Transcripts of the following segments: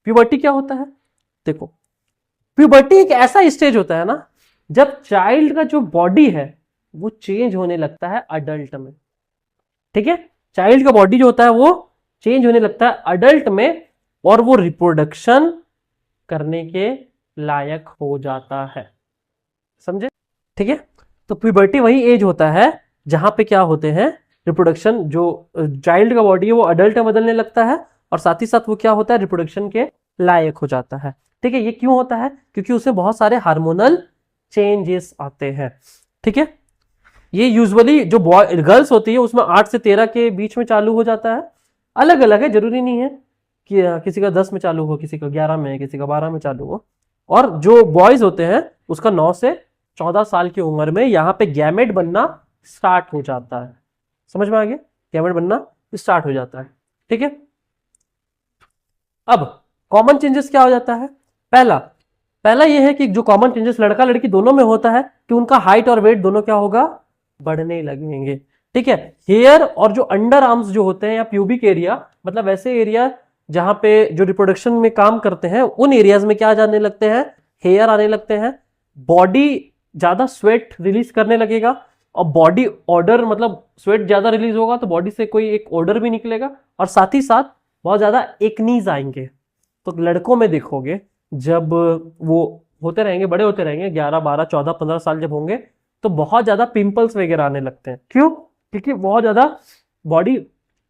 Puberty क्या होता है? देखो, प्यूबर्टी एक ऐसा स्टेज होता है ना जब चाइल्ड का जो बॉडी है वो चेंज होने लगता है अडल्ट में। ठीक है, चाइल्ड का बॉडी जो होता है वो चेंज होने लगता है अडल्ट में और वो रिप्रोडक्शन करने के लायक हो जाता है। समझे? ठीक है, तो प्यूबर्टी वही एज होता है जहां पे क्या होते हैं, रिप्रोडक्शन, जो चाइल्ड का बॉडी है वो अडल्ट में बदलने लगता है और साथ ही साथ वो क्या होता है, रिप्रोडक्शन के लायक हो जाता है। ठीक है, ये क्यों होता है? क्योंकि उसमें बहुत सारे हार्मोनल चेंजेस आते हैं। ठीक है, ये यूजुअली जो गर्ल्स होती है उसमें 8 से 13 के बीच में चालू हो जाता है। अलग अलग है, जरूरी नहीं है कि किसी का 10 में चालू हो, किसी का 11 में, किसी का 12 में चालू हो। और जो बॉयज होते हैं उसका 9 से 14 साल की उम्र में यहाँ पे गैमेट बनना स्टार्ट हो जाता है। समझ में आ गया? गैमेट बनना स्टार्ट हो जाता है। ठीक है, अब कॉमन चेंजेस क्या हो जाता है? पहला यह है कि जो कॉमन चेंजेस लड़का लड़की दोनों में होता है कि उनका हाइट और वेट दोनों क्या होगा, बढ़ने लगेंगे। ठीक है, हेयर और जो अंडर आर्म्स जो होते हैं या प्यूबिक एरिया, मतलब वैसे एरिया जहां पे जो रिप्रोडक्शन में काम करते हैं, उन एरियाज में क्या जाने लगते हैं, हेयर आने लगते हैं। बॉडी ज्यादा स्वेट रिलीज करने लगेगा और बॉडी ऑर्डर, मतलब स्वेट ज्यादा रिलीज होगा तो बॉडी से कोई एक ऑर्डर भी निकलेगा और साथ ही साथ बहुत ज्यादा एक्नीज आएंगे। तो लड़कों में देखोगे जब वो होते रहेंगे, बड़े होते रहेंगे, 11 12 14 15 साल जब होंगे तो बहुत ज्यादा पिंपल्स वगैरह आने लगते हैं। क्यों? क्योंकि बहुत ज्यादा बॉडी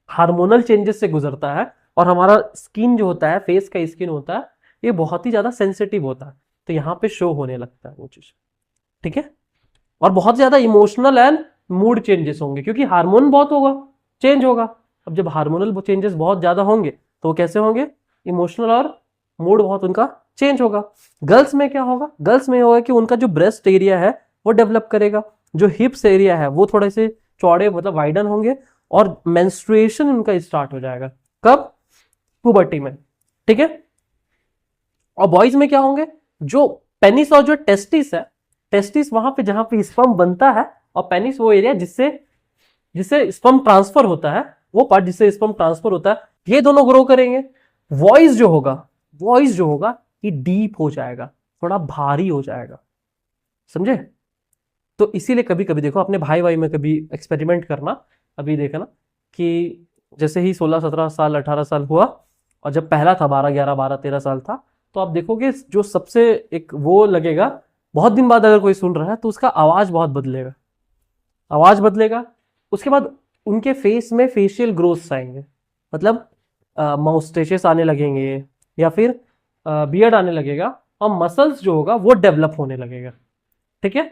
हार्मोनल चेंजेस से गुजरता है और हमारा स्किन जो होता है, फेस का स्किन होता है, ये बहुत ही ज्यादा सेंसिटिव होता है, तो यहाँ पे शो होने लगता है वो चीज। ठीक है, और बहुत ज्यादा इमोशनल एंड मूड चेंजेस होंगे क्योंकि हार्मोन बहुत होगा, चेंज होगा। अब जब हार्मोनल चेंजेस बहुत ज्यादा होंगे तो कैसे होंगे, इमोशनल और मूड बहुत उनका चेंज होगा। गर्ल्स में क्या होगा? गर्ल्स में होगा कि उनका जो ब्रेस्ट एरिया है वो डेवलप करेगा, जो हिप्स एरिया है वो थोड़े से चौड़े, मतलब वाइडन होंगे और मेंस्ट्रुएशन उनका स्टार्ट हो जाएगा। कब? पुबर्टी में। ठीक है, और बॉयज में क्या होंगे, जो पेनिस और जो टेस्टिस है, टेस्टिस वहां पे जहां पे स्पर्म बनता है और पेनिस वो एरिया जिससे जिससे स्पर्म ट्रांसफर होता है, वो पार्ट जिससे स्पर्म ट्रांसफर होता है, ये दोनों ग्रो करेंगे। वॉइस जो होगा ये डीप हो जाएगा, थोड़ा भारी हो जाएगा। समझे? तो इसीलिए कभी कभी देखो, अपने भाई भाई में कभी एक्सपेरिमेंट करना, अभी देखना कि जैसे ही 16 17 साल 18 साल हुआ और जब पहला था 12 11 12 13 साल था, तो आप देखोगे जो सबसे एक वो लगेगा, बहुत दिन बाद अगर कोई सुन रहा है तो उसका आवाज बहुत बदलेगा, आवाज बदलेगा। उसके बाद उनके फेस में फेशियल ग्रोथ्स आएंगे, मतलब माउस्टेचेस आने लगेंगे या फिर बियर्ड आने लगेगा और मसल्स जो होगा वो डेवलप होने लगेगा। ठीक है,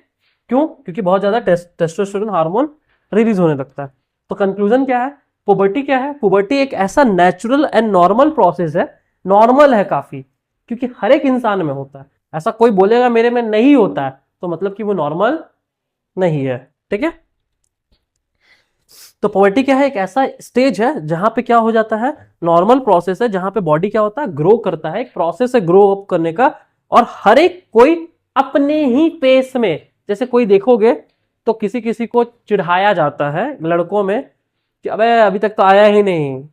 क्यों? क्योंकि बहुत ज्यादा टेस्टोस्टेरोन हार्मोन रिलीज होने लगता है। तो कंक्लूजन क्या है? पुबर्टी क्या है? पुबर्टी एक ऐसा नेचुरल एंड नॉर्मल प्रोसेस है, नॉर्मल है काफी, क्योंकि हर एक इंसान में होता है। ऐसा कोई बोलेगा मेरे में नहीं होता है तो मतलब कि वो नॉर्मल नहीं है। ठीक है, तो पुबर्टी क्या है? एक ऐसा स्टेज है जहां पे क्या हो जाता है, नॉर्मल प्रोसेस है जहां पे बॉडी क्या होता है, ग्रो करता है, एक प्रोसेस है ग्रो अप करने का। और हर एक कोई अपने ही पेस में, जैसे कोई देखोगे तो किसी किसी को चिढ़ाया जाता है लड़कों में कि अबे अभी तक तो आया ही नहीं,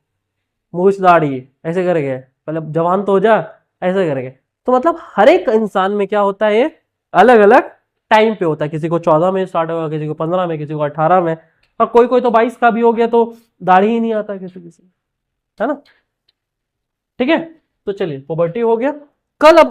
मूछ दाढ़ी ऐसे करके, मतलब जवान तो हो जा, ऐसे करके। तो मतलब हर एक इंसान में क्या होता है, ये अलग अलग टाइम पे होता है। किसी को 14 में स्टार्ट होगा, किसी को 15 में, किसी को 18 में, और कोई कोई तो 22 का भी हो गया तो दाढ़ी ही नहीं आता किसी किसी, है ना? ठीक है, तो चलिए पुबर्टी हो गया। कल अब